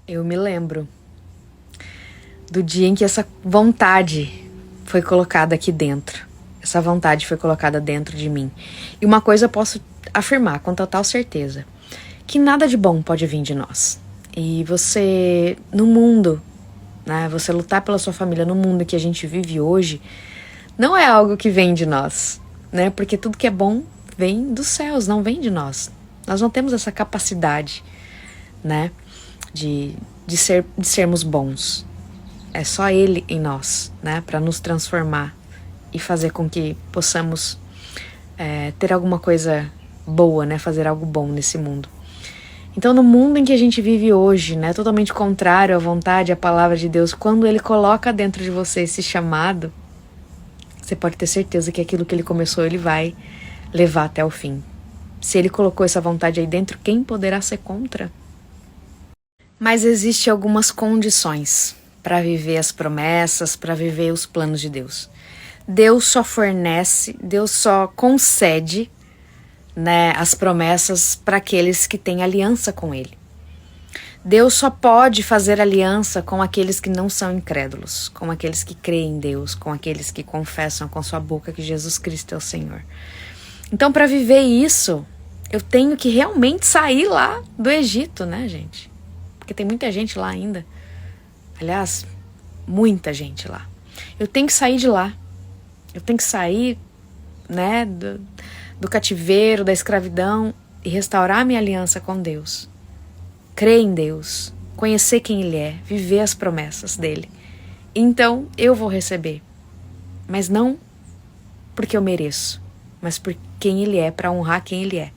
Eu me lembro do dia em que essa vontade foi colocada aqui dentro. Essa vontade foi colocada dentro de mim. E uma coisa eu posso afirmar com total certeza, que nada de bom pode vir de nós. E você, no mundo, né, você lutar pela sua família no mundo que a gente vive hoje, não é algo que vem de nós, né? Porque tudo que é bom vem dos céus, não vem de nós. Nós não temos essa capacidade, né, de sermos bons. É só Ele em nós, né, para nos transformar e fazer com que possamos ter alguma coisa boa, né, fazer algo bom nesse mundo. Então, no mundo em que a gente vive hoje, né, totalmente contrário à vontade, à palavra de Deus, quando Ele coloca dentro de você esse chamado, você pode ter certeza que aquilo que Ele começou, Ele vai levar até o fim. Se Ele colocou essa vontade aí dentro, quem poderá ser contra? Mas existem algumas condições para viver as promessas, para viver os planos de Deus. Deus só fornece, Deus só concede, né, as promessas para aqueles que têm aliança com Ele. Deus só pode fazer aliança com aqueles que não são incrédulos, com aqueles que creem em Deus, com aqueles que confessam com sua boca que Jesus Cristo é o Senhor. Então, para viver isso, eu tenho que realmente sair lá do Egito, né, gente? Porque tem muita gente lá ainda. Aliás, muita gente lá. Eu tenho que sair de lá. Eu tenho que sair, né, do cativeiro, da escravidão e restaurar a minha aliança com Deus. Crer em Deus, conhecer quem Ele é, viver as promessas dEle. Então eu vou receber, mas não porque eu mereço, mas por quem Ele é, para honrar quem Ele é.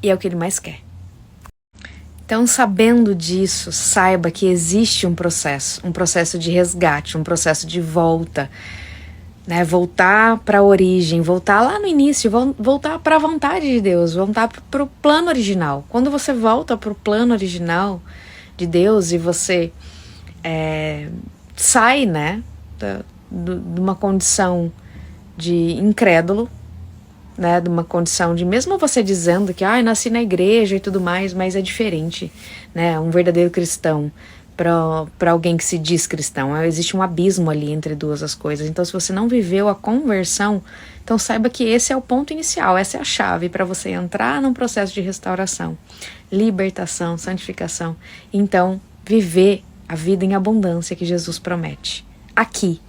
E é o que Ele mais quer. Então, sabendo disso, saiba que existe um processo de resgate, um processo de volta, né? Voltar para a origem, voltar lá no início, voltar para a vontade de Deus, voltar para o plano original. Quando você volta para o plano original de Deus e você sai, né, de uma condição de incrédulo, né, de uma condição de, mesmo você dizendo que nasci na igreja e tudo mais, mas é diferente, né, um verdadeiro cristão para alguém que se diz cristão, existe um abismo ali entre duas as coisas. Então, se você não viveu a conversão, então saiba que esse é o ponto inicial, essa é a chave para você entrar num processo de restauração, libertação, santificação. Então, viver a vida em abundância que Jesus promete. Aqui,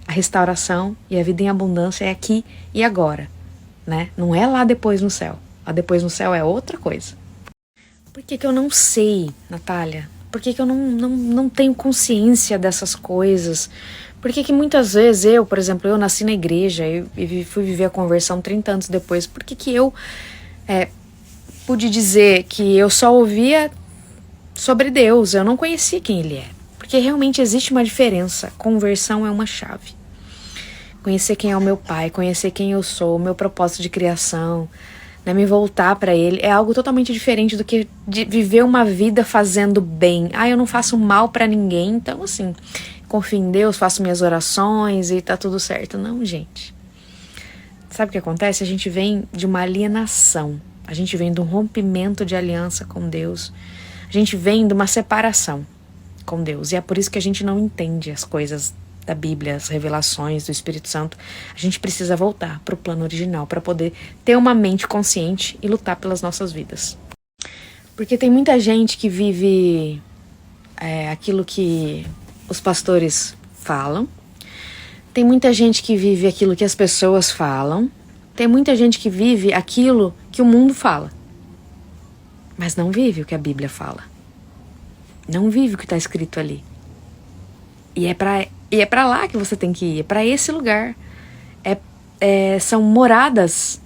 a restauração e a vida em abundância é aqui e agora, né? Não é lá depois no céu. Lá depois no céu é outra coisa. Por que eu não sei, Natália? Por que eu não tenho consciência dessas coisas? Por que muitas vezes por exemplo, eu nasci na igreja e fui viver a conversão 30 anos depois? Por que eu pude dizer que eu só ouvia sobre Deus, eu não conhecia quem Ele é? Porque realmente existe uma diferença. Conversão é uma chave. Conhecer quem é o meu Pai, conhecer quem eu sou, o meu propósito de criação, né, me voltar para Ele, é algo totalmente diferente do que de viver uma vida fazendo bem. Eu não faço mal para ninguém, então assim, confio em Deus, faço minhas orações e tá tudo certo. Não, gente. Sabe o que acontece? A gente vem de uma alienação, a gente vem de um rompimento de aliança com Deus, a gente vem de uma separação com Deus, e é por isso que a gente não entende as coisas da Bíblia, as revelações do Espírito Santo. A gente precisa voltar para o plano original para poder ter uma mente consciente e lutar pelas nossas vidas. Porque tem muita gente que vive aquilo que os pastores falam, tem muita gente que vive aquilo que as pessoas falam, tem muita gente que vive aquilo que o mundo fala, mas não vive o que a Bíblia fala, não vive o que está escrito ali. E é pra lá que você tem que ir, é pra esse lugar. São moradas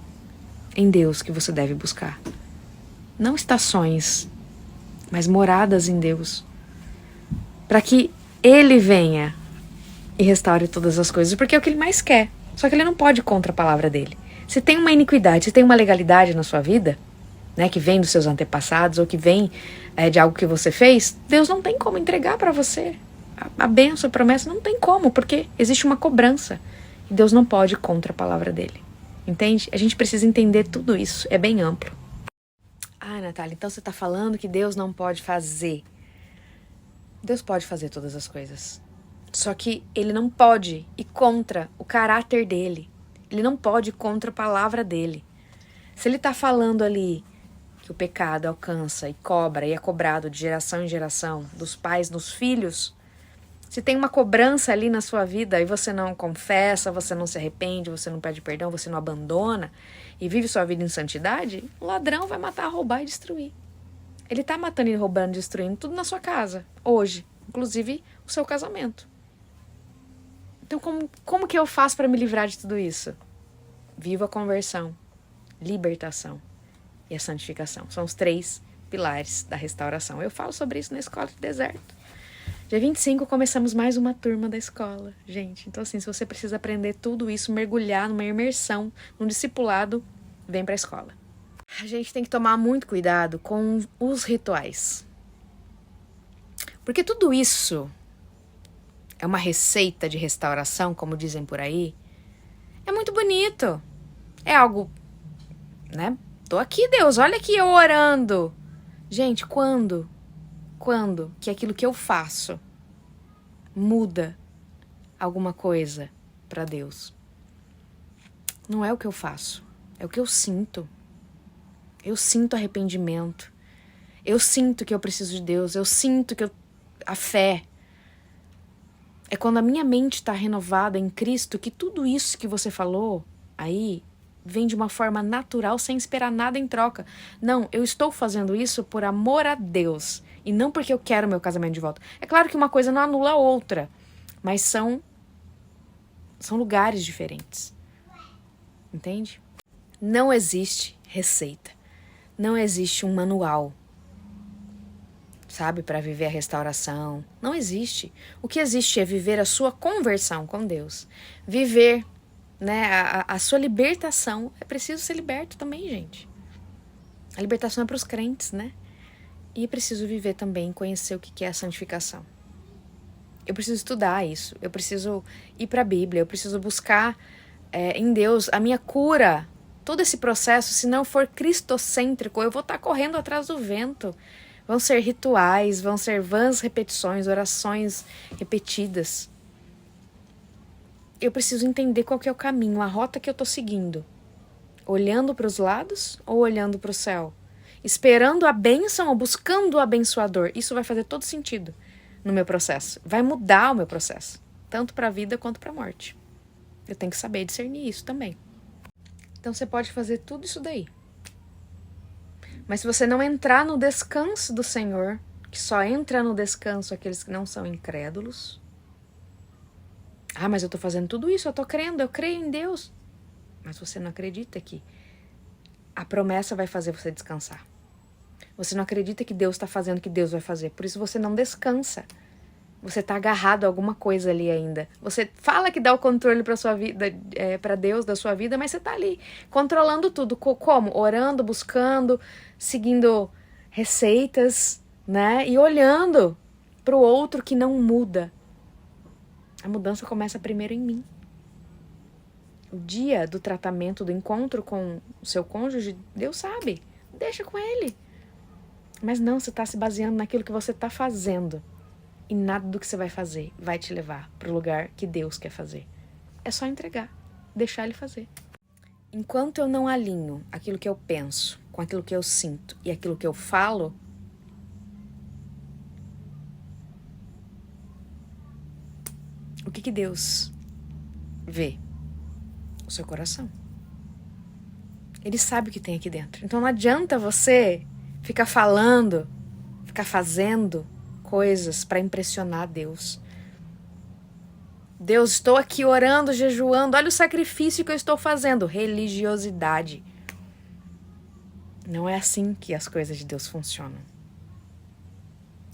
em Deus que você deve buscar. Não estações, mas moradas em Deus. Para que Ele venha e restaure todas as coisas, porque é o que Ele mais quer. Só que Ele não pode ir contra a palavra dEle. Se tem uma iniquidade, se tem uma legalidade na sua vida, né, que vem dos seus antepassados ou que vem de algo que você fez, Deus não tem como entregar para você. A bênção, a promessa, não tem como, porque existe uma cobrança. E Deus não pode ir contra a palavra dele. Entende? A gente precisa entender tudo isso. É bem amplo. Natália, então você está falando que Deus não pode fazer Deus pode fazer todas as coisas. Só que ele não pode ir contra o caráter dele. Ele não pode ir contra a palavra dele. Se ele está falando ali que o pecado alcança e cobra e é cobrado de geração em geração, dos pais nos filhos, se tem uma cobrança ali na sua vida e você não confessa, você não se arrepende, você não pede perdão, você não abandona e vive sua vida em santidade, o ladrão vai matar, roubar e destruir. Ele tá matando e roubando, destruindo tudo na sua casa, hoje, inclusive o seu casamento. Então como que eu faço para me livrar de tudo isso? Viva a conversão, libertação e a santificação. São os 3 pilares da restauração. Eu falo sobre isso na Escola do Deserto. Dia 25 começamos mais uma turma da escola, gente. Então assim, se você precisa aprender tudo isso, mergulhar numa imersão, num discipulado, vem pra escola. A gente tem que tomar muito cuidado com os rituais. Porque tudo isso é uma receita de restauração, como dizem por aí. É muito bonito. É algo, né? Tô aqui, Deus, olha aqui eu orando. Gente, quando que aquilo que eu faço muda alguma coisa para Deus? Não é o que eu faço, é o que eu sinto. Eu sinto arrependimento. Eu sinto que eu preciso de Deus. Eu sinto que a fé. É quando a minha mente está renovada em Cristo que tudo isso que você falou aí vem de uma forma natural, sem esperar nada em troca. Não, eu estou fazendo isso por amor a Deus e não porque eu quero meu casamento de volta. É claro que uma coisa não anula a outra, mas são lugares diferentes. Entende? Não existe receita. Não existe um manual, sabe, para viver a restauração. Não existe. O que existe é viver a sua conversão com Deus. Viver, né, a sua libertação. É preciso ser liberto também, gente. A libertação é para os crentes, né? E é preciso viver também, conhecer o que é a santificação. Eu preciso estudar isso. Eu preciso ir para a Bíblia. Eu preciso buscar em Deus a minha cura. Todo esse processo, se não for cristocêntrico, eu vou estar correndo atrás do vento. Vão ser rituais, vão ser vãs repetições, orações repetidas. Eu preciso entender qual que é o caminho, a rota que eu estou seguindo. Olhando para os lados ou olhando para o céu? Esperando a bênção ou buscando o abençoador? Isso vai fazer todo sentido no meu processo. Vai mudar o meu processo, tanto para a vida quanto para a morte. Eu tenho que saber discernir isso também. Então você pode fazer tudo isso daí. Mas se você não entrar no descanso do Senhor, que só entra no descanso aqueles que não são incrédulos. Ah, mas eu tô fazendo tudo isso, eu tô crendo, eu creio em Deus. Mas você não acredita que a promessa vai fazer você descansar. Você não acredita que Deus está fazendo o que Deus vai fazer. Por isso você não descansa. Você está agarrado a alguma coisa ali ainda. Você fala que dá o controle para sua vida, para Deus da sua vida, mas você está ali controlando tudo. Como? Orando, buscando, seguindo receitas, né? E olhando para o outro que não muda. A mudança começa primeiro em mim. O dia do tratamento, do encontro com o seu cônjuge, Deus sabe. Deixa com ele. Mas não, você está se baseando naquilo que você está fazendo. E nada do que você vai fazer vai te levar para o lugar que Deus quer fazer. É só entregar, deixar Ele fazer. Enquanto eu não alinho aquilo que eu penso com aquilo que eu sinto e aquilo que eu falo, o que Deus vê? O seu coração. Ele sabe o que tem aqui dentro. Então não adianta você ficar falando, ficar fazendo coisas para impressionar Deus. Deus, estou aqui orando, jejuando, olha o sacrifício que eu estou fazendo. Religiosidade. Não é assim que as coisas de Deus funcionam.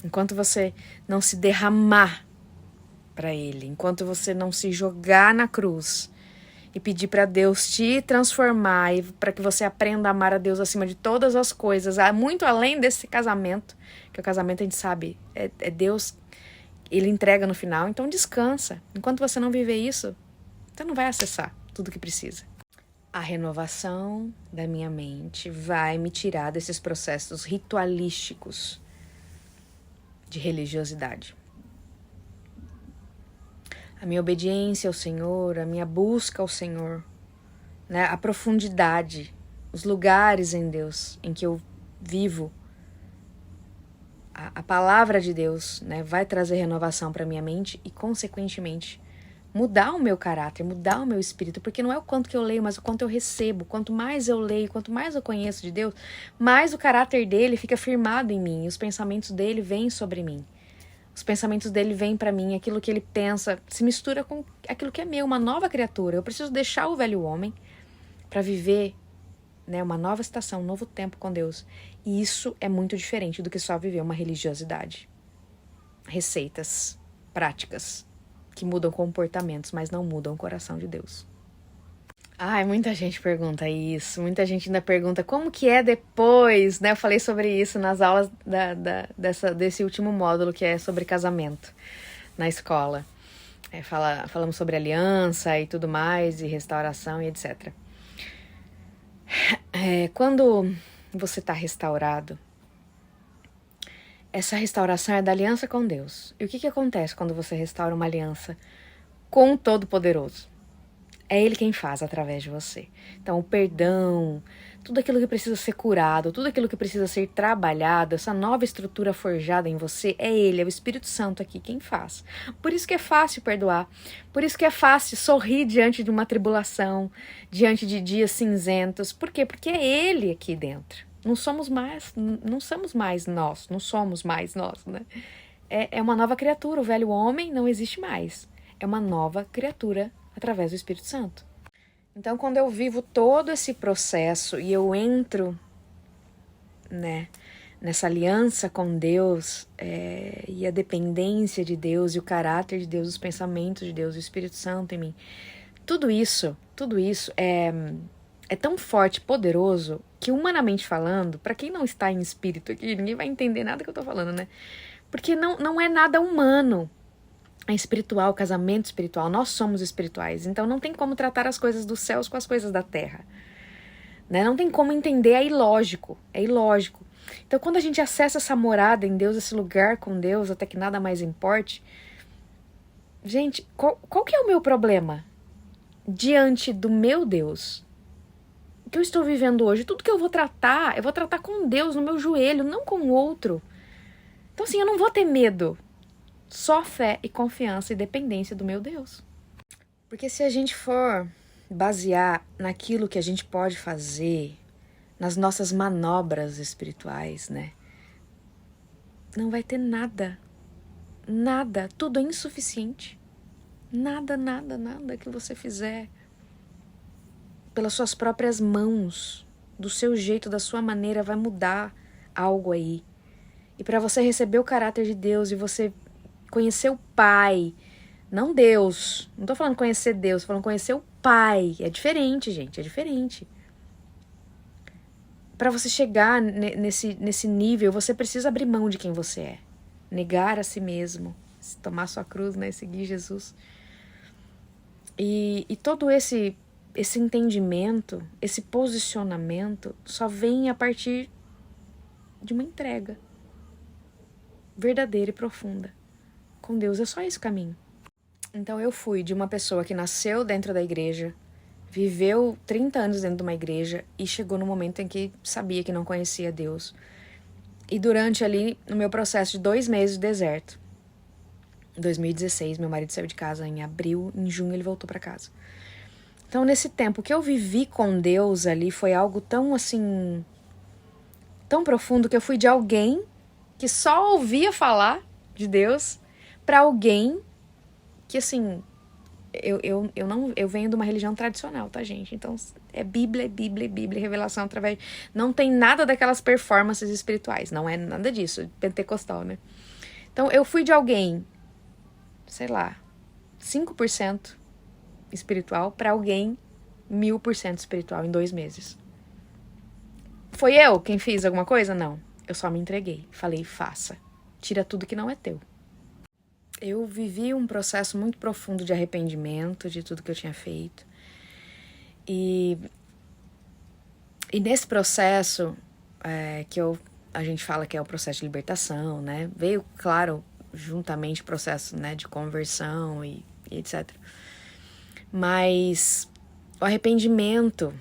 Enquanto você não se derramar para Ele, enquanto você não se jogar na cruz e pedir para Deus te transformar e para que você aprenda a amar a Deus acima de todas as coisas, muito além desse casamento, que o casamento a gente sabe, é Deus, Ele entrega no final, então descansa. Enquanto você não viver isso, você não vai acessar tudo que precisa. A renovação da minha mente vai me tirar desses processos ritualísticos de religiosidade. A minha obediência ao Senhor, a minha busca ao Senhor, né? A profundidade, os lugares em Deus em que eu vivo, a palavra de Deus, né, vai trazer renovação para minha mente e, consequentemente, mudar o meu caráter, mudar o meu espírito, porque não é o quanto que eu leio, mas o quanto eu recebo. Quanto mais eu leio, quanto mais eu conheço de Deus, mais o caráter dele fica firmado em mim, e os pensamentos dele vêm sobre mim. Os pensamentos dele vêm para mim, aquilo que ele pensa se mistura com aquilo que é meu, uma nova criatura. Eu preciso deixar o velho homem para viver, né, uma nova estação, um novo tempo com Deus. E isso é muito diferente do que só viver uma religiosidade. Receitas, práticas, que mudam comportamentos, mas não mudam o coração de Deus. Ai, muita gente pergunta isso, muita gente ainda pergunta como que é depois, né? Eu falei sobre isso nas aulas desse último módulo, que é sobre casamento na escola. Falamos sobre aliança e tudo mais, e restauração e etc. Quando você está restaurado, essa restauração é da aliança com Deus. E o que acontece quando você restaura uma aliança com o Todo-Poderoso? É Ele quem faz através de você. Então, o perdão, tudo aquilo que precisa ser curado, tudo aquilo que precisa ser trabalhado, essa nova estrutura forjada em você, é Ele, é o Espírito Santo aqui quem faz. Por isso que é fácil perdoar, por isso que é fácil sorrir diante de uma tribulação, diante de dias cinzentos. Por quê? Porque é Ele aqui dentro. Não somos mais nós, né? É uma nova criatura, o velho homem não existe mais. É uma nova criatura através do Espírito Santo. Então, quando eu vivo todo esse processo e eu entro, né, nessa aliança com Deus, e a dependência de Deus, e o caráter de Deus, os pensamentos de Deus, o Espírito Santo em mim, tudo isso é tão forte, poderoso, que humanamente falando, para quem não está em espírito aqui, ninguém vai entender nada que eu tô falando, né? Porque não é nada humano. É espiritual, casamento espiritual, nós somos espirituais, então não tem como tratar as coisas dos céus com as coisas da terra, né? Não tem como entender, é ilógico. Então quando a gente acessa essa morada em Deus, esse lugar com Deus, até que nada mais importe, gente, qual que é o meu problema diante do meu Deus? O que eu estou vivendo hoje, tudo que eu vou tratar com Deus no meu joelho, não com o outro. Então assim, eu não vou ter medo. Só fé e confiança e dependência do meu Deus. Porque se a gente for basear naquilo que a gente pode fazer, nas nossas manobras espirituais, né? Não vai ter nada. Nada. Tudo é insuficiente. Nada que você fizer pelas suas próprias mãos, do seu jeito, da sua maneira, vai mudar algo aí. E para você receber o caráter de Deus e você conhecer o Pai, não Deus. Não tô falando conhecer Deus, tô falando conhecer o Pai. É diferente, gente, é diferente. Para você chegar nesse nível, você precisa abrir mão de quem você é. Negar a si mesmo, tomar sua cruz, né, seguir Jesus. E todo esse entendimento, esse posicionamento, só vem a partir de uma entrega verdadeira e profunda. Com Deus é só esse caminho. Então eu fui de uma pessoa que nasceu dentro da igreja, viveu 30 anos dentro de uma igreja e chegou no momento em que sabia que não conhecia Deus. E durante ali, no meu processo de 2 meses de deserto, em 2016, meu marido saiu de casa em abril, em junho ele voltou para casa. Então nesse tempo que eu vivi com Deus ali foi algo tão assim, tão profundo, que eu fui de alguém que só ouvia falar de Deus para alguém que, assim, eu venho de uma religião tradicional, tá, gente? Então, é Bíblia, revelação através... Não tem nada daquelas performances espirituais, não é nada disso, pentecostal, né? Então, eu fui de alguém, sei lá, 5% espiritual para alguém 1000% espiritual em 2 meses. Foi eu quem fiz alguma coisa? Não. Eu só me entreguei. Falei, faça. Tira tudo que não é teu. Eu vivi um processo muito profundo de arrependimento de tudo que eu tinha feito. E nesse processo que eu a gente fala que é o processo de libertação, né? Veio, claro, juntamente o processo, né, de conversão e etc. Mas o arrependimento,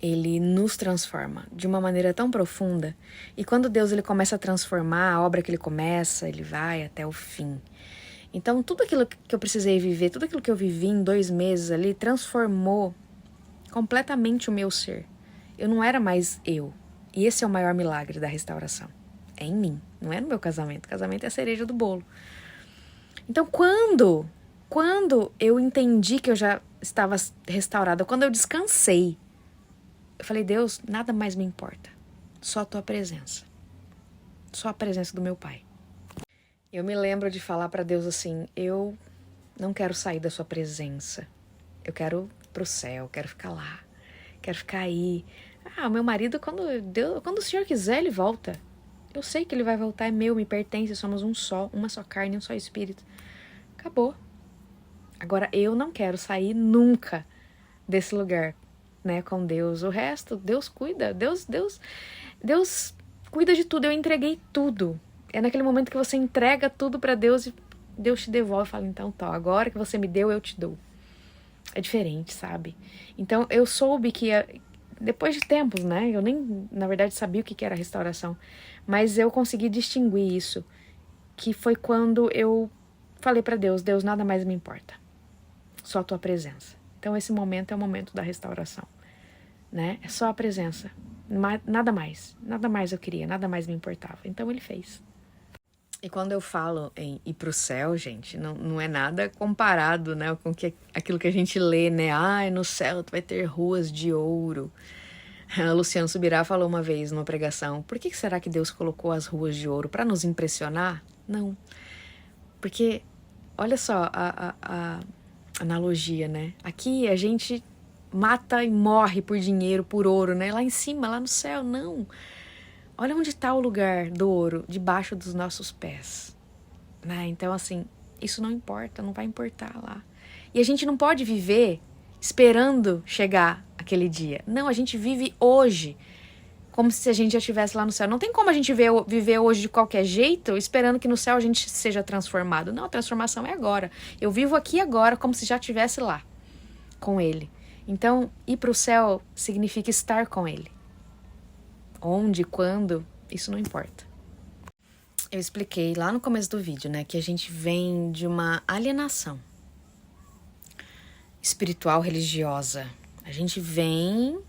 ele nos transforma de uma maneira tão profunda. E quando Deus ele começa a transformar, a obra que ele começa, ele vai até o fim. Então, tudo aquilo que eu precisei viver, tudo aquilo que eu vivi em 2 meses ali, transformou completamente o meu ser. Eu não era mais eu. E esse é o maior milagre da restauração. É em mim, não é no meu casamento. O casamento é a cereja do bolo. Então, quando eu entendi que eu já estava restaurada, quando eu descansei, eu falei, Deus, nada mais me importa. Só a tua presença. Só a presença do meu Pai. Eu me lembro de falar para Deus assim, eu não quero sair da sua presença. Eu quero ir pro céu, quero ficar lá. Quero ficar aí. Meu marido, quando o Senhor quiser, ele volta. Eu sei que ele vai voltar, é meu, me pertence, somos um só, uma só carne, um só espírito. Acabou. Agora, eu não quero sair nunca desse lugar, né, com Deus. O resto, Deus cuida, Deus cuida de tudo. Eu entreguei tudo. É naquele momento que você entrega tudo para Deus e Deus te devolve e fala, então tá, agora que você me deu, eu te dou. É diferente, sabe? Então, eu soube que, depois de tempos, né? Eu nem, na verdade, sabia o que era restauração. Mas eu consegui distinguir isso. Que foi quando eu falei para Deus, Deus, nada mais me importa. Só a tua presença. Então, esse momento é o momento da restauração. Né? É só a presença. Nada mais. Nada mais eu queria, nada mais me importava. Então, ele fez. E quando eu falo em ir pro céu, gente, não é nada comparado, né, com aquilo que a gente lê, né? No céu tu vai ter ruas de ouro. A Luciano Subirá falou uma vez numa pregação, por que será que Deus colocou as ruas de ouro? Para nos impressionar? Não. Porque, olha só a analogia, né? Aqui a gente mata e morre por dinheiro, por ouro, né? Lá em cima, lá no céu, não. Olha onde está o lugar do ouro, debaixo dos nossos pés. Né? Então, assim, isso não importa, não vai importar lá. E a gente não pode viver esperando chegar aquele dia. Não, a gente vive hoje, como se a gente já estivesse lá no céu. Não tem como a gente viver hoje de qualquer jeito, esperando que no céu a gente seja transformado. Não, a transformação é agora. Eu vivo aqui agora, como se já estivesse lá, com Ele. Então, ir para o céu significa estar com Ele. Onde, quando, isso não importa. Eu expliquei lá no começo do vídeo, né, que a gente vem de uma alienação espiritual religiosa. A gente vem,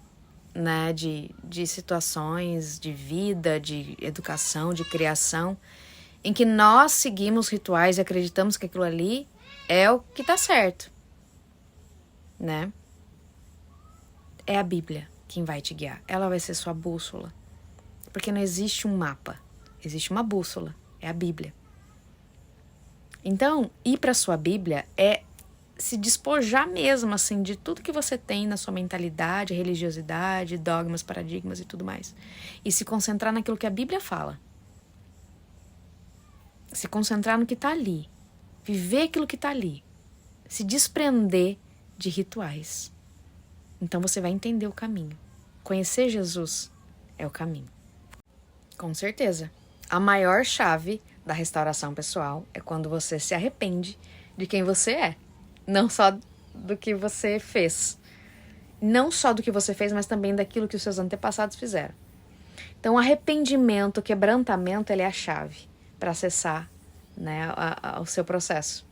né, de situações de vida, de educação, de criação, em que nós seguimos rituais e acreditamos que aquilo ali é o que tá certo, né? É a Bíblia quem vai te guiar. Ela vai ser sua bússola. Porque não existe um mapa, existe uma bússola, é a Bíblia. Então, ir para a sua Bíblia é se despojar mesmo, assim, de tudo que você tem na sua mentalidade, religiosidade, dogmas, paradigmas e tudo mais. E se concentrar naquilo que a Bíblia fala. Se concentrar no que está ali. Viver aquilo que está ali. Se desprender de rituais. Então você vai entender o caminho. Conhecer Jesus é o caminho. Com certeza. A maior chave da restauração pessoal é quando você se arrepende de quem você é. Não só do que você fez. Não só do que você fez, mas também daquilo que os seus antepassados fizeram. Então, arrependimento, quebrantamento, ele é a chave para acessar, né, o seu processo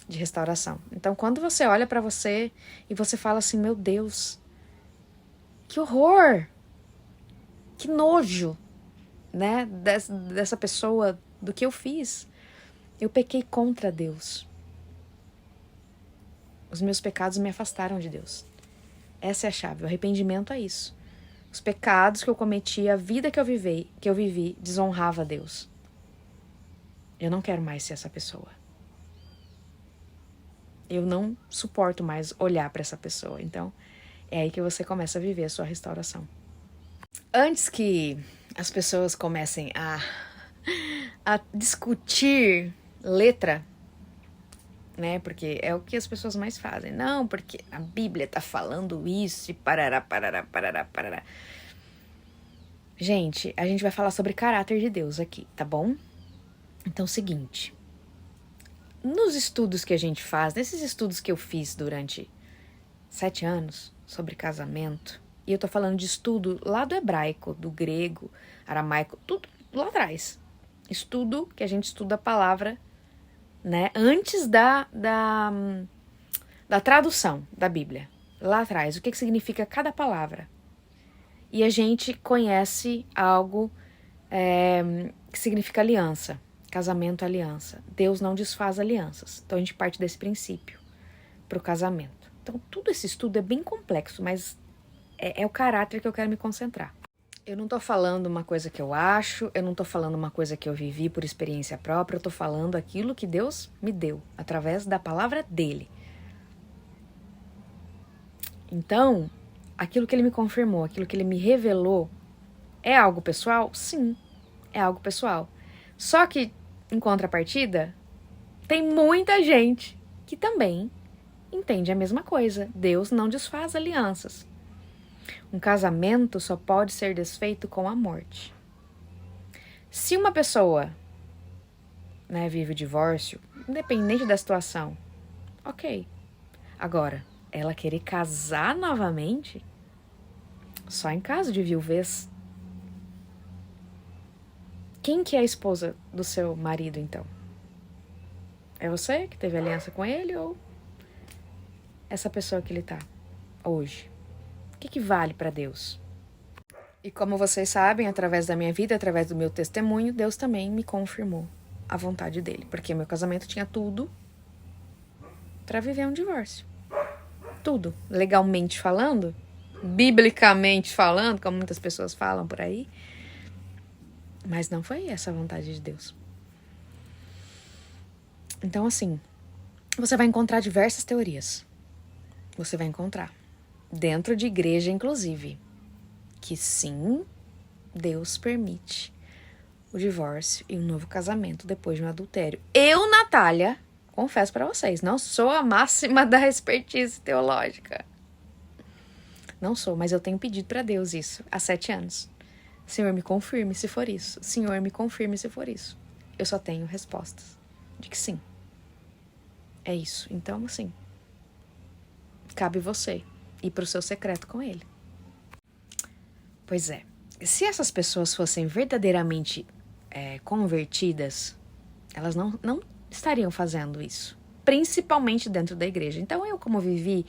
de restauração. Então, quando você olha para você e você fala assim, meu Deus, que horror, que nojo, né, dessa pessoa, do que eu fiz. Eu pequei contra Deus. Os meus pecados me afastaram de Deus. Essa é a chave. O arrependimento é isso. Os pecados que eu cometi, a vida que eu vivi, desonrava a Deus. Eu não quero mais ser essa pessoa. Eu não suporto mais olhar para essa pessoa. Então, é aí que você começa a viver a sua restauração. Antes que as pessoas comecem a discutir letra, né? Porque é o que as pessoas mais fazem. Não, porque a Bíblia tá falando isso e parará, parará, parará, parará. Gente, a gente vai falar sobre caráter de Deus aqui, tá bom? Então, seguinte. Nos estudos que a gente faz, nesses estudos que eu fiz durante 7 anos sobre casamento, e eu tô falando de estudo lá do hebraico, do grego, aramaico, tudo lá atrás. Estudo que a gente estuda a palavra, né, antes da tradução da Bíblia. Lá atrás, o que significa cada palavra. E a gente conhece algo que significa aliança. Casamento, aliança. Deus não desfaz alianças. Então a gente parte desse princípio para o casamento. Então todo esse estudo é bem complexo, mas é o caráter que eu quero me concentrar. Eu não tô falando uma coisa que eu acho, eu não tô falando uma coisa que eu vivi por experiência própria, eu tô falando aquilo que Deus me deu, através da palavra dele. Então, aquilo que ele me confirmou, aquilo que ele me revelou, é algo pessoal? Sim, é algo pessoal. Só que, em contrapartida, tem muita gente que também entende a mesma coisa. Deus não desfaz alianças. Um casamento só pode ser desfeito com a morte. Se uma pessoa, né, vive o divórcio, independente da situação, ok. Agora, ela querer casar novamente, só em caso de viuvez. Quem que é a esposa do seu marido, então? É você que teve aliança com ele ou essa pessoa que ele tá hoje? O que vale para Deus? E como vocês sabem, através da minha vida, através do meu testemunho, Deus também me confirmou a vontade dele. Porque meu casamento tinha tudo para viver um divórcio. Tudo. Legalmente falando, biblicamente falando, como muitas pessoas falam por aí. Mas não foi essa a vontade de Deus. Então, assim, você vai encontrar diversas teorias. Você vai encontrar. Dentro de igreja, inclusive. Que sim, Deus permite o divórcio e um novo casamento depois de um adultério. Eu, Natália, confesso pra vocês, não sou a máxima da expertise teológica. Não sou, mas eu tenho pedido pra Deus isso há 7 anos. Senhor, me confirme se for isso. Senhor, me confirme se for isso. Eu só tenho respostas de que sim. É isso. Então, assim, cabe você ir pro seu secreto com ele. Pois é. Se essas pessoas fossem verdadeiramente convertidas, elas não estariam fazendo isso. Principalmente dentro da igreja. Então, eu, como vivi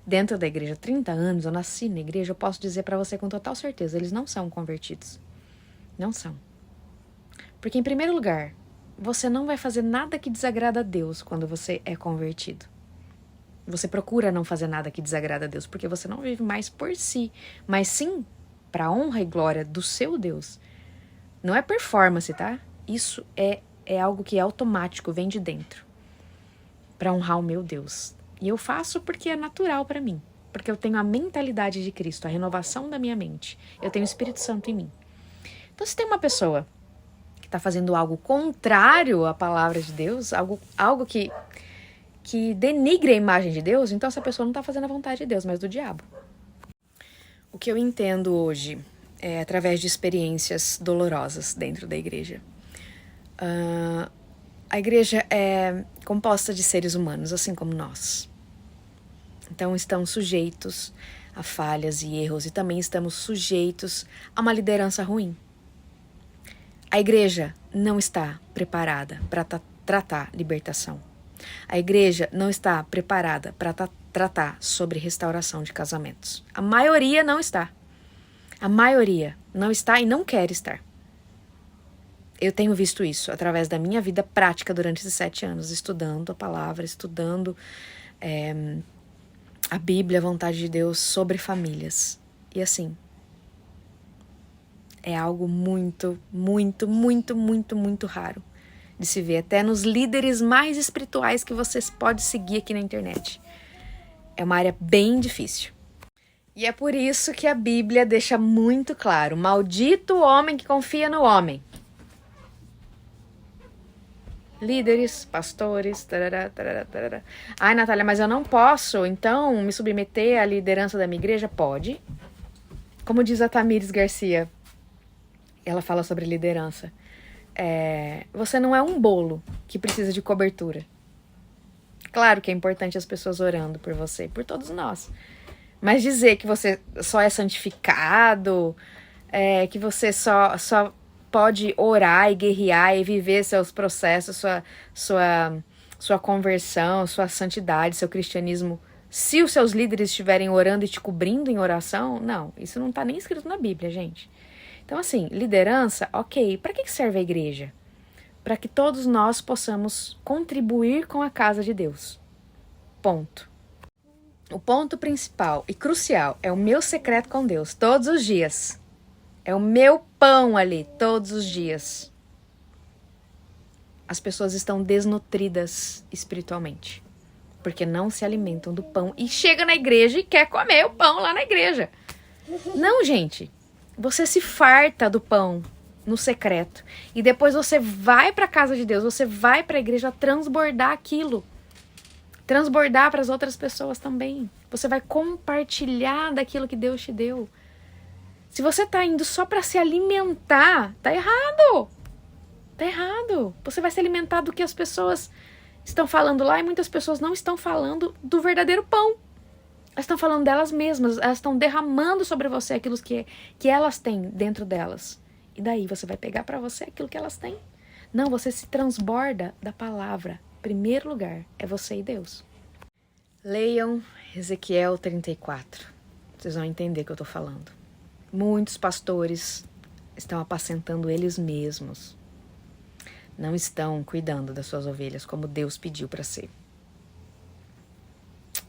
dentro da igreja há 30 anos, eu nasci na igreja, eu posso dizer pra você com total certeza, eles não são convertidos. Não são. Porque, em primeiro lugar, você não vai fazer nada que desagrada a Deus quando você é convertido. Você procura não fazer nada que desagrada a Deus, porque você não vive mais por si, mas sim para a honra e glória do seu Deus. Não é performance, tá? Isso é algo que é automático, vem de dentro. Para honrar o meu Deus. E eu faço porque é natural para mim. Porque eu tenho a mentalidade de Cristo, a renovação da minha mente. Eu tenho o Espírito Santo em mim. Então, se tem uma pessoa que está fazendo algo contrário à palavra de Deus, algo que denigre a imagem de Deus, então essa pessoa não está fazendo a vontade de Deus, mas do diabo. O que eu entendo hoje é através de experiências dolorosas dentro da igreja. A igreja é composta de seres humanos, assim como nós. Então estão sujeitos a falhas e erros e também estamos sujeitos a uma liderança ruim. A igreja não está preparada para tratar libertação. A igreja não está preparada para tratar sobre restauração de casamentos. A maioria não está. A maioria não está e não quer estar. Eu tenho visto isso através da minha vida prática durante esses 7 anos, estudando a palavra, estudando a Bíblia, a vontade de Deus sobre famílias. E assim, é algo muito, muito, muito, muito, muito raro de se ver, até nos líderes mais espirituais que vocês podem seguir aqui na internet. É uma área bem difícil. E é por isso que a Bíblia deixa muito claro: maldito o homem que confia no homem. Líderes, pastores, tarará, tarará, tarará. Ai, Natália, mas eu não posso, então, me submeter à liderança da minha igreja? Pode. Como diz a Tamires Garcia, ela fala sobre liderança. Você não é um bolo que precisa de cobertura. Claro que é importante as pessoas orando por você, por todos nós. Mas dizer que você só é santificado, que você só pode orar e guerrear e viver seus processos, sua conversão, sua santidade, seu cristianismo, se os seus líderes estiverem orando e te cobrindo em oração, não, isso não está nem escrito na Bíblia, gente. Então, assim, liderança, ok, para que serve a igreja? Para que todos nós possamos contribuir com a casa de Deus. Ponto. O ponto principal e crucial é o meu secreto com Deus, todos os dias. É o meu pão ali, todos os dias. As pessoas estão desnutridas espiritualmente, porque não se alimentam do pão e chega na igreja e quer comer o pão lá na igreja. Não, gente. Você se farta do pão no secreto e depois você vai para a casa de Deus, você vai para a igreja transbordar aquilo. Transbordar para as outras pessoas também. Você vai compartilhar daquilo que Deus te deu. Se você está indo só para se alimentar, tá errado. Tá errado. Você vai se alimentar do que as pessoas estão falando lá e muitas pessoas não estão falando do verdadeiro pão. Elas estão falando delas mesmas, elas estão derramando sobre você aquilo que elas têm dentro delas. E daí você vai pegar para você aquilo que elas têm. Não, você se transborda da palavra. Primeiro lugar é você e Deus. Leiam Ezequiel 34. Vocês vão entender o que eu estou falando. Muitos pastores estão apacentando eles mesmos. Não estão cuidando das suas ovelhas como Deus pediu para ser.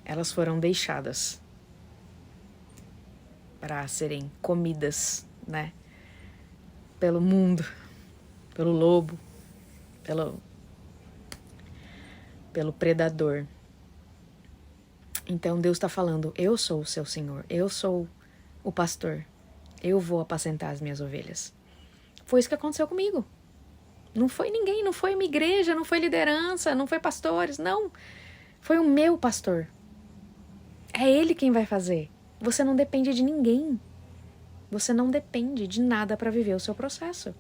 Elas foram deixadas para serem comidas, né? Pelo mundo, pelo lobo, pelo predador. Então Deus está falando, eu sou o seu Senhor, eu sou o pastor, eu vou apacentar as minhas ovelhas. Foi isso que aconteceu comigo. Não foi ninguém, não foi uma igreja, não foi liderança, não foi pastores, não. Foi o meu pastor. É ele quem vai fazer. Você não depende de ninguém. Você não depende de nada para viver o seu processo.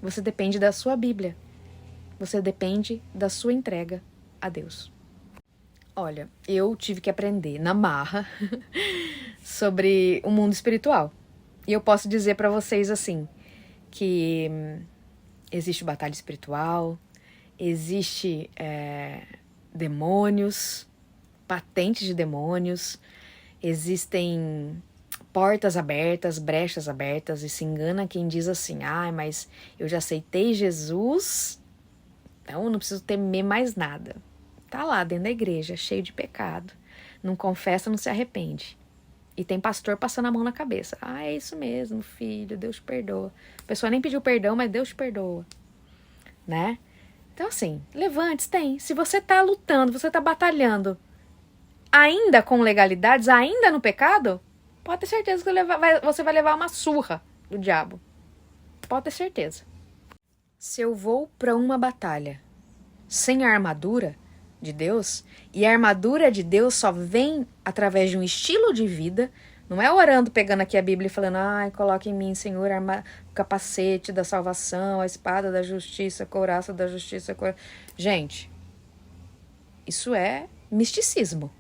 Você depende da sua Bíblia. Você depende da sua entrega a Deus. Olha, eu tive que aprender na marra sobre o mundo espiritual. E eu posso dizer para vocês assim, que existe batalha espiritual, existe demônios, patentes de demônios, existem portas abertas, brechas abertas, e se engana quem diz assim, mas eu já aceitei Jesus, então eu não preciso temer mais nada. Tá lá dentro da igreja, cheio de pecado, não confessa, não se arrepende. E tem pastor passando a mão na cabeça. É isso mesmo, filho, Deus te perdoa. A pessoa nem pediu perdão, mas Deus te perdoa. Né? Então assim, levante, tem. Se você tá lutando, você tá batalhando, ainda com legalidades, ainda no pecado, pode ter certeza que você vai levar uma surra do diabo. Pode ter certeza. Se eu vou para uma batalha sem a armadura de Deus, e a armadura de Deus só vem através de um estilo de vida, não é orando, pegando aqui a Bíblia e falando, coloque em mim, Senhor, o capacete da salvação, a espada da justiça, a couraça da justiça. Gente, isso é misticismo.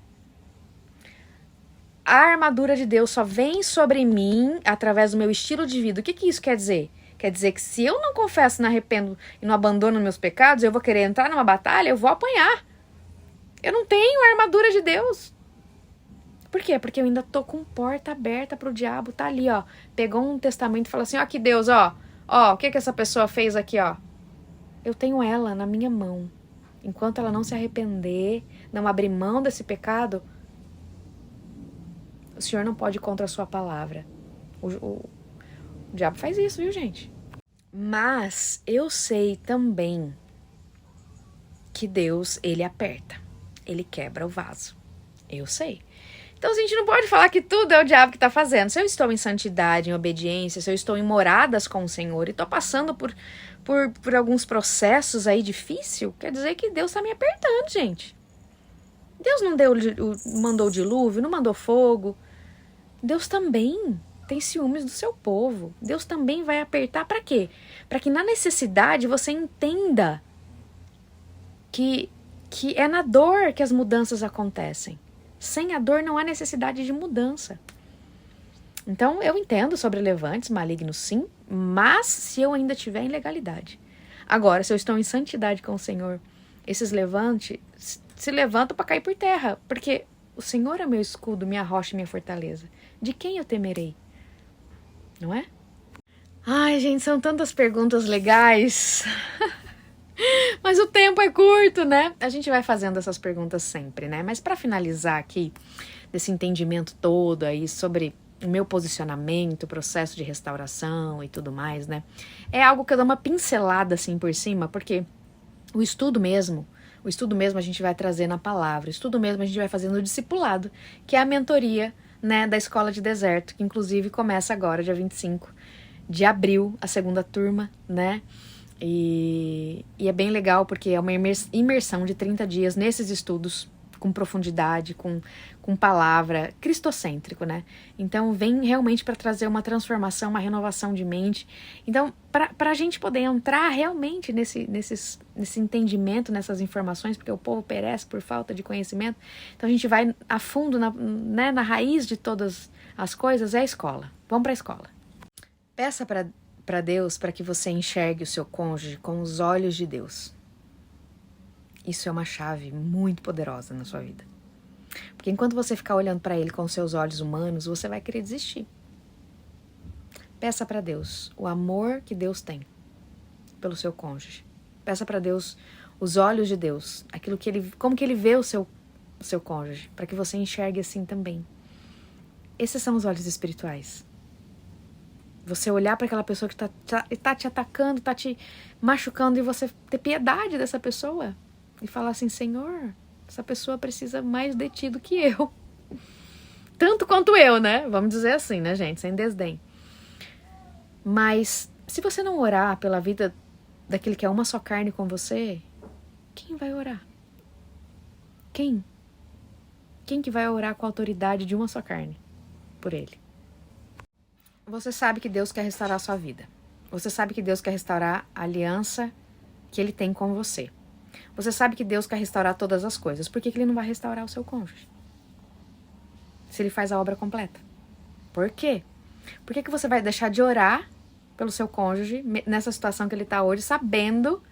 A armadura de Deus só vem sobre mim através do meu estilo de vida. O que isso quer dizer? Quer dizer que se eu não confesso, não arrependo e não abandono meus pecados, eu vou querer entrar numa batalha, eu vou apanhar. Eu não tenho a armadura de Deus. Por quê? Porque eu ainda tô com porta aberta pro diabo. Tá ali, ó. Pegou um testamento e falou assim, aqui Deus, ó. Ó, o que essa pessoa fez aqui, ó. Eu tenho ela na minha mão. Enquanto ela não se arrepender, não abrir mão desse pecado, o Senhor não pode ir contra a sua palavra. O diabo faz isso, viu, gente? Mas eu sei também que Deus, ele aperta. Ele quebra o vaso. Eu sei. Então a gente não pode falar que tudo é o diabo que está fazendo. Se eu estou em santidade, em obediência, se eu estou em moradas com o Senhor e estou passando por alguns processos aí difíceis, quer dizer que Deus está me apertando, gente. Deus não mandou o dilúvio, não mandou fogo. Deus também tem ciúmes do seu povo. Deus também vai apertar para quê? Para que na necessidade você entenda que é na dor que as mudanças acontecem. Sem a dor não há necessidade de mudança. Então eu entendo sobre levantes malignos sim, mas se eu ainda estiver em legalidade. Agora, se eu estou em santidade com o Senhor, esses levantes se levantam para cair por terra, porque o Senhor é meu escudo, minha rocha e minha fortaleza. De quem eu temerei? Não é? Ai, gente, são tantas perguntas legais. Mas o tempo é curto, né? A gente vai fazendo essas perguntas sempre, né? Mas para finalizar aqui, desse entendimento todo aí sobre o meu posicionamento, o processo de restauração e tudo mais, né? É algo que eu dou uma pincelada assim por cima, porque o estudo mesmo a gente vai trazer na palavra, o estudo mesmo a gente vai fazer no discipulado, que é a mentoria, né, da Escola de Deserto, que inclusive começa agora, dia 25 de abril, a segunda turma, né? E é bem legal porque é uma imersão de 30 dias nesses estudos, com profundidade, com palavra, cristocêntrico, né? Então vem realmente para trazer uma transformação, uma renovação de mente. Então, para a gente poder entrar realmente nesse entendimento, nessas informações, porque o povo perece por falta de conhecimento, então a gente vai a fundo na raiz de todas as coisas, é a escola. Vamos para a escola. Peça para Deus para que você enxergue o seu cônjuge com os olhos de Deus. Isso é uma chave muito poderosa na sua vida. Porque enquanto você ficar olhando para ele com os seus olhos humanos, você vai querer desistir. Peça para Deus o amor que Deus tem pelo seu cônjuge. Peça para Deus os olhos de Deus, como que ele vê o seu cônjuge, para que você enxergue assim também. Esses são os olhos espirituais. Você olhar para aquela pessoa que tá te atacando, tá te machucando, e você ter piedade dessa pessoa e falar assim: Senhor, essa pessoa precisa mais de ti do que eu. Tanto quanto eu, né? Vamos dizer assim, né, gente? Sem desdém. Mas se você não orar pela vida daquele que é uma só carne com você, quem vai orar? Quem? Quem que vai orar com a autoridade de uma só carne por ele? Você sabe que Deus quer restaurar a sua vida. Você sabe que Deus quer restaurar a aliança que Ele tem com você. Você sabe que Deus quer restaurar todas as coisas. Por que Ele não vai restaurar o seu cônjuge? Se Ele faz a obra completa. Por quê? Por que você vai deixar de orar pelo seu cônjuge nessa situação que ele está hoje, sabendo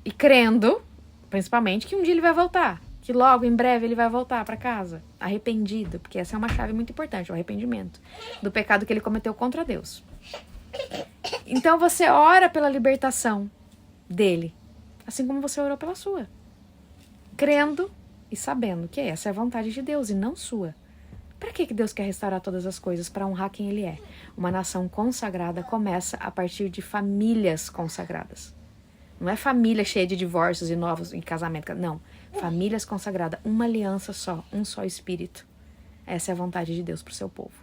e crendo, principalmente, que um dia ele vai voltar? Que logo, em breve, ele vai voltar para casa, arrependido, porque essa é uma chave muito importante, o arrependimento do pecado que ele cometeu contra Deus. Então você ora pela libertação dele, assim como você orou pela sua, crendo e sabendo que essa é a vontade de Deus e não sua. Para que Deus quer restaurar todas as coisas? Para honrar quem Ele é. Uma nação consagrada começa a partir de famílias consagradas. Não é família cheia de divórcios e novos em casamento. Não. Famílias consagradas. Uma aliança só. Um só espírito. Essa é a vontade de Deus para o seu povo.